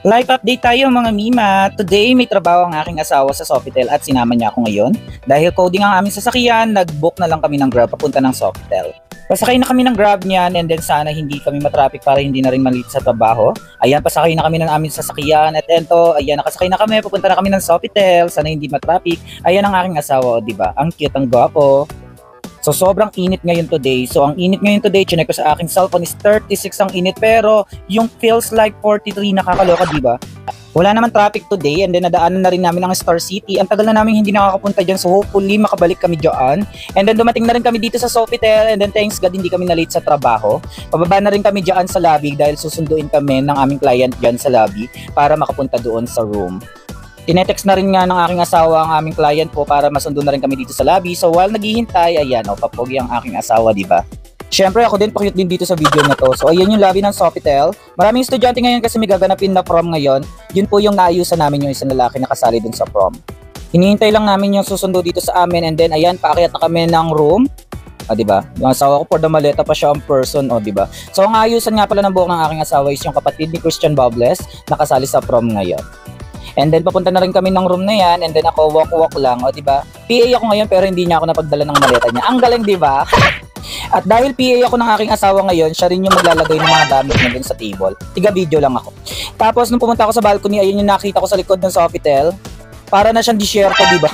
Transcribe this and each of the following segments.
Life update tayo mga Mima. Today may trabaho ang aking asawa sa Sofitel at sinama niya ako ngayon. Dahil coding ang aming sasakyan, nag-book na lang kami ng Grab papunta ng Sofitel. Pasakay na kami ng Grab niyan and then sana hindi kami matraffic para hindi na rin malit sa trabaho. Ayan, pasakay na kami ng aming sasakyan at ento, ayan, nakasakay na kami, papunta na kami ng Sofitel, sana hindi matraffic. Ayan ang aking asawa, diba? Ang cute, ang gwapo. So sobrang init ngayon today. So ang init ngayon today, chinek ko sa aking cellphone is 36 ang init pero yung feels like 43, nakakaloka, di ba? Wala naman traffic today and then nadaanan na rin namin ang Star City. Ang tagal na namin hindi nakakapunta dyan, so hopefully makabalik kami dyan. And then dumating na rin kami dito sa Sofitel and then thanks God hindi kami na late sa trabaho. Pababa na rin kami dyan sa lobby dahil susunduin kami ng aming client dyan sa lobby para makapunta doon sa room. Tinetext na rin nga ng aking asawa ang aming client po para masundo na rin kami dito sa lobby. So while naghihintay, ayan, papogi ang aking asawa, di ba? Syempre ako din, pa-cute din dito sa video na to. So ayan yung lobby ng Sofitel. Maraming estudyante ngayon kasi may gaganapin na prom ngayon. Yun po yung naayusan namin yung isang lalaki na kasali dun sa prom. Hinihintay lang namin yung susundo dito sa amin and then ayan, paakyat na kami ng room. Di ba? Yung asawa ko for the maleta pa siya ang person, di ba? So ang ayusan nga pala ng buhok ng aking asawa is yung kapatid ni Christian Bobles na kasali sa prom ngayon. And then papunta na rin kami ng room na yan and then ako walk lang, di ba? PA ako ngayon pero hindi niya ako napagdala ng maleta niya. Ang galing, di ba? At dahil PA ako ng aking asawa ngayon, siya rin yung maglalagay ng mga gamit niya dun sa table. Tiga video lang ako. Tapos nung pumunta ako sa balcony, ayun yung nakita ko sa likod ng Sofitel. Para na siyang disyerto, di ba?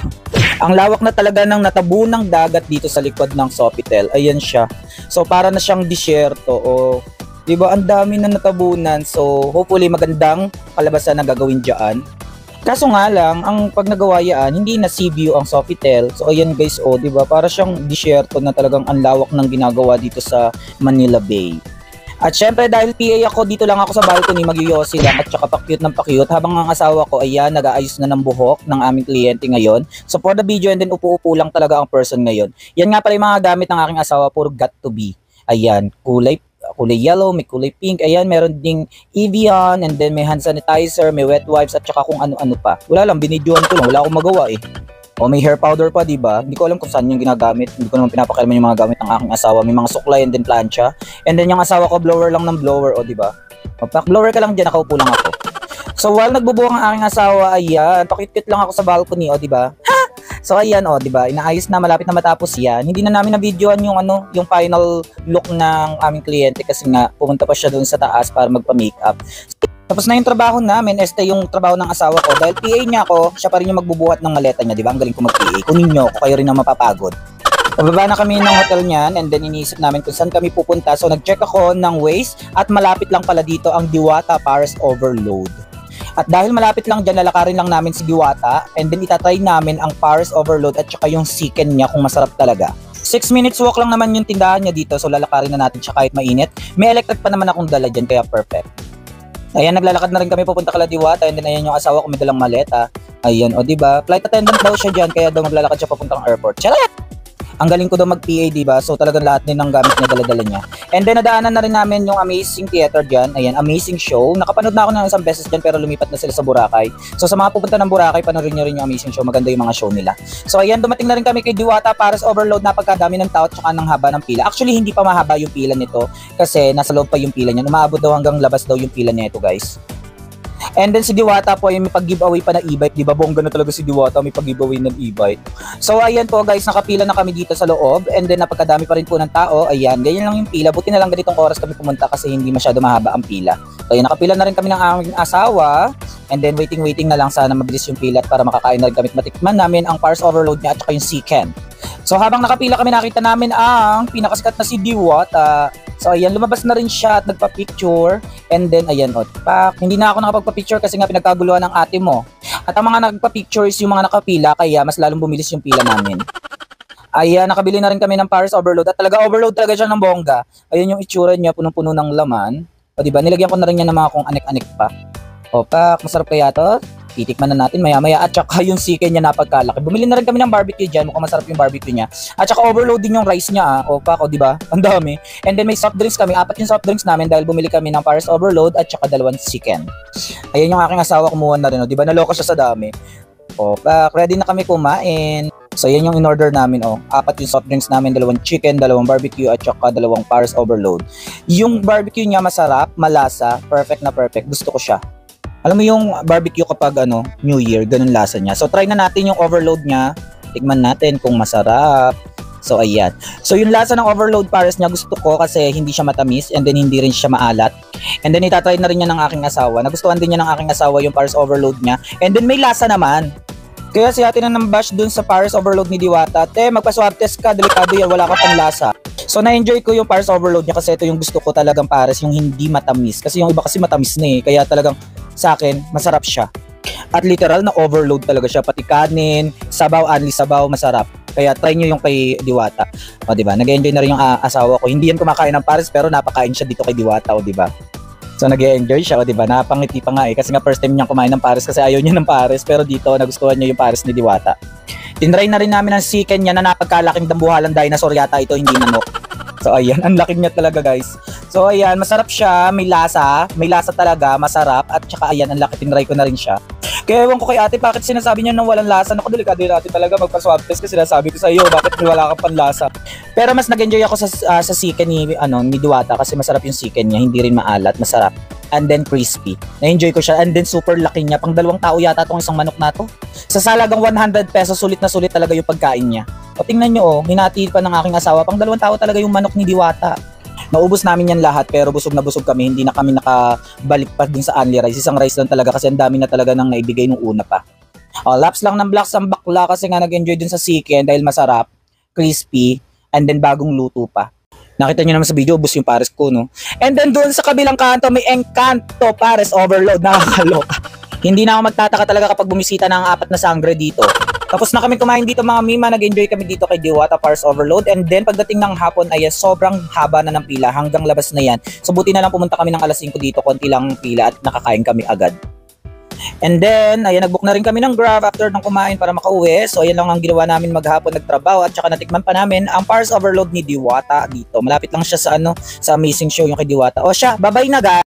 Ang lawak na talaga ng natabunang dagat dito sa likod ng Sofitel. Ayan siya. So para na siyang disyerto o di ba? Ang dami na natabunan. So hopefully magandang kalabasan na gagawin diyan. Kaso nga lang, ang pag nagawa yan, hindi na sea view ang Sofitel. So ayan guys, di ba? Para siyang disyerto na talagang ang lawak ng ginagawa dito sa Manila Bay. At syempre dahil PA ako, dito lang ako sa balcony, mag-yosi lang at saka pa-cute ng pa-cute. Habang ang asawa ko, ayan, nag-aayos na ng buhok ng aming kliyente ngayon. So for the video and then upo-upo lang talaga ang person ngayon. Yan nga pala yung mga gamit ng aking asawa, puro got to be. Ayan, kulay yellow, may kulay pink, ayan, meron ding Evian, and then may hand sanitizer, may wet wipes, at saka kung ano-ano pa. Wala lang, binidyoan ko lang, wala akong magawa eh. O may hair powder pa, diba? Hindi ko alam kung saan yung ginagamit, hindi ko naman pinapakalaman yung mga gamit ng aking asawa. May mga suklay and then plancha. And then yung asawa ko, blower lang ng blower, diba? Mag-blower ka lang dyan, nakaupo lang ako. So while nagbubuhok ang aking asawa, ayan, pakit-kit lang ako sa balcony, diba? So ayan, di ba? Inaayos na, malapit na matapos 'yan. Hindi na namin na-videoan yung yung final look ng aming kliyente kasi nga pumunta pa siya doon sa taas para magpa-makeup. Tapos na yung trabaho namin, yung trabaho ng asawa ko. Dahil PA niya ako, siya pa rin yung magbubuhat ng maleta niya, di ba? Ang galing ko mag-PA. Kunin niyo ako, kayo rin ang mapapagod. Pababa na kami ng hotel niyan and then iniisip namin kung saan kami pupunta. So nag-check ako ng Waze at malapit lang pala dito ang Diwata Paris Overload. At dahil malapit lang dyan, lalakarin lang namin si Diwata and then itatry namin ang Paris Overload at saka yung chicken niya kung masarap talaga. 6 minutes walk lang naman yung tindahan niya dito, so lalakarin na natin siya kahit mainit. May electric pa naman akong dala dyan kaya perfect. Ayan, naglalakad na rin kami papunta kala Diwata and then ayan yung asawa ko may dalang maleta. Ayan, diba? Flight attendant daw siya dyan kaya daw maglalakad siya papuntang airport. Charat! Ang galing ko daw mag-PA, diba? So talagang lahat din ng gamit niya, dala-dala niya. And then nadaanan na rin namin yung Amazing Theater dyan. Ayan, amazing show. Nakapanood na ako ng isang beses dyan pero lumipat na sila sa Boracay. So sa mga pupunta ng Boracay, panoorin nyo rin yung amazing show. Maganda yung mga show nila. So ayan, dumating na rin kami kay Diwata Paris Overload. Napagkadami ng tao at saka ng haba ng pila. Actually, hindi pa mahaba yung pila nito kasi nasa loob pa yung pila niya. Umaabot daw hanggang labas daw yung pila nito, guys. And then si Diwata po ay may pag-giveaway pa na e-bike, di ba? Bongga na talaga si Diwata, may pag-giveaway ng e-bike. So ayan po guys, nakapila na kami dito sa loob and then napagkadami pa rin po ng tao. Ayan, ganyan lang yung pila. Buti na lang ganitong oras kami pumunta kasi hindi masyado mahaba ang pila. So ayan, nakapila na rin kami ng aming asawa and then waiting na lang sana mabilis yung pila para makakain na rin kami at matikman namin ang Paris Overload niya at saka yung chicken. So habang nakapila kami, nakita namin ang pinakasikat na si Diwata. So ayan, lumabas na rin siya at nagpa-picture. And then ayan, hindi na ako nakapagpa-picture kasi nga pinagkaguluhan ng ate mo. At ang mga nagpa-picture is yung mga nakapila kaya mas lalong bumilis yung pila namin. Ayan, nakabili na rin kami ng Paris Overload at talaga overload talaga siya ng bongga. Ayan yung itsura niya, punong-puno ng laman. Diba, nilagyan ko na rin niya ng mga kung anik-anik pa. Pak, masarap kaya to? Titikman na natin maya-maya at saka yung chicken niya napagkalaki. Bumili na rin kami ng barbecue dyan, mukhang masarap yung barbecue niya. At saka overload din yung rice niya, Pak, diba? Ang dami. And then may soft drinks kami, 4 yung soft drinks namin dahil bumili kami ng Paris Overload at saka 2 chicken. Ayan yung aking asawa, kumuha na rin, diba? Naloko siya sa dami. Pak, ready na kami kumain. So yan yung in-order namin, 4 yung soft drinks namin, 2 chicken, 2 barbecue at saka 2 Paris Overload. Yung barbecue niya masarap, malasa, perfect na perfect. Gusto ko siya. Alam mo yung barbecue kapag New Year, ganun lasa niya. So try na natin yung overload niya. Tikman natin kung masarap. So ayan. So yung lasa ng overload pares niya gusto ko kasi hindi siya matamis and then hindi rin siya maalat. And then itatry na rin niya ng aking asawa. Nagustuhan din niya ng aking asawa yung pares overload niya. And then may lasa naman. Kaya si ate na nambash dun sa pares overload ni Diwata. Te, magpa-swab test ka, delikado yan, wala ka pang lasa. So na-enjoy ko yung pares overload niya kasi ito yung gusto ko talagang pares, yung hindi matamis. Kasi yung iba kasi matamis na eh, kaya talagang sa akin, masarap siya. At literal na overload talaga siya, pati kanin, sabaw, only sabaw, masarap. Kaya try nyo yung kay Diwata. O diba, nag-enjoy na rin yung asawa ko. Hindi yan kumakain ng pares pero napakain siya dito kay Diwata, o diba. So nag-enjoy siya, o diba? Napangiti pa nga eh. Kasi nga first time niyang kumain ng pares kasi ayaw niya ng pares. Pero dito, nagustuhan niya yung pares ni Diwata. Tinry na rin namin ang chicken niya na napagkalaking dambuhalang dinosaur yata ito, hindi manok. So ayan, ang laki niya talaga guys. So ayan, masarap siya, may lasa talaga, masarap. At saka ayan, ang laki, tinry ko na rin siya. Kaya ewan ko kay ate, bakit sinasabi niya nang walang lasa? Naku, delikado yun ate talaga, magpa-swab test kasi sinasabi ko sa iyo, bakit wala kang panlasa? Pero mas nag-enjoy ako sa chicken ni Diwata kasi masarap yung chicken niya, hindi rin maalat, masarap. And then crispy. Na-enjoy ko siya. And then super laki niya. Pang 2 tao yata itong isang manok na to. Sa salagang 100 pesos, sulit na sulit talaga yung pagkain niya. O tingnan nyo hinati pa ng aking asawa. Pang 2 tao talaga yung manok ni Diwata. Naubos namin yan lahat pero busog na busog kami. Hindi na kami nakabalik pa dun sa only rice. Isang rice lang talaga kasi ang dami na talaga nang naibigay nung una pa. Laps lang ng blocks ang bakla kasi nga nag-enjoy dun sa chicken dahil masarap, crispy, and then bagong luto pa. Nakita nyo naman sa video, ubos yung pares ko, no? And then doon sa kabilang kanto, may Encanto pares overload. Nakakaloka. Hindi na ako magtataka talaga kapag bumisita ng 4 na sangre dito. Tapos na kami kumain dito mga mima, nag-enjoy kami dito kay Diwata pares overload. And then pagdating ng hapon ay sobrang haba na ng pila hanggang labas na yan. So buti na lang pumunta kami ng alas 5 dito, konti lang pila at nakakain kami agad. And then, ayan, nag-book na rin kami ng Grab after ng kumain para makauwi. So, ayan lang ang ginawa namin maghapon, nagtrabaho at saka natikman pa namin ang pares overload ni Diwata dito. Malapit lang siya sa sa Amazing Show yung kay Diwata. O siya, bye-bye na guys!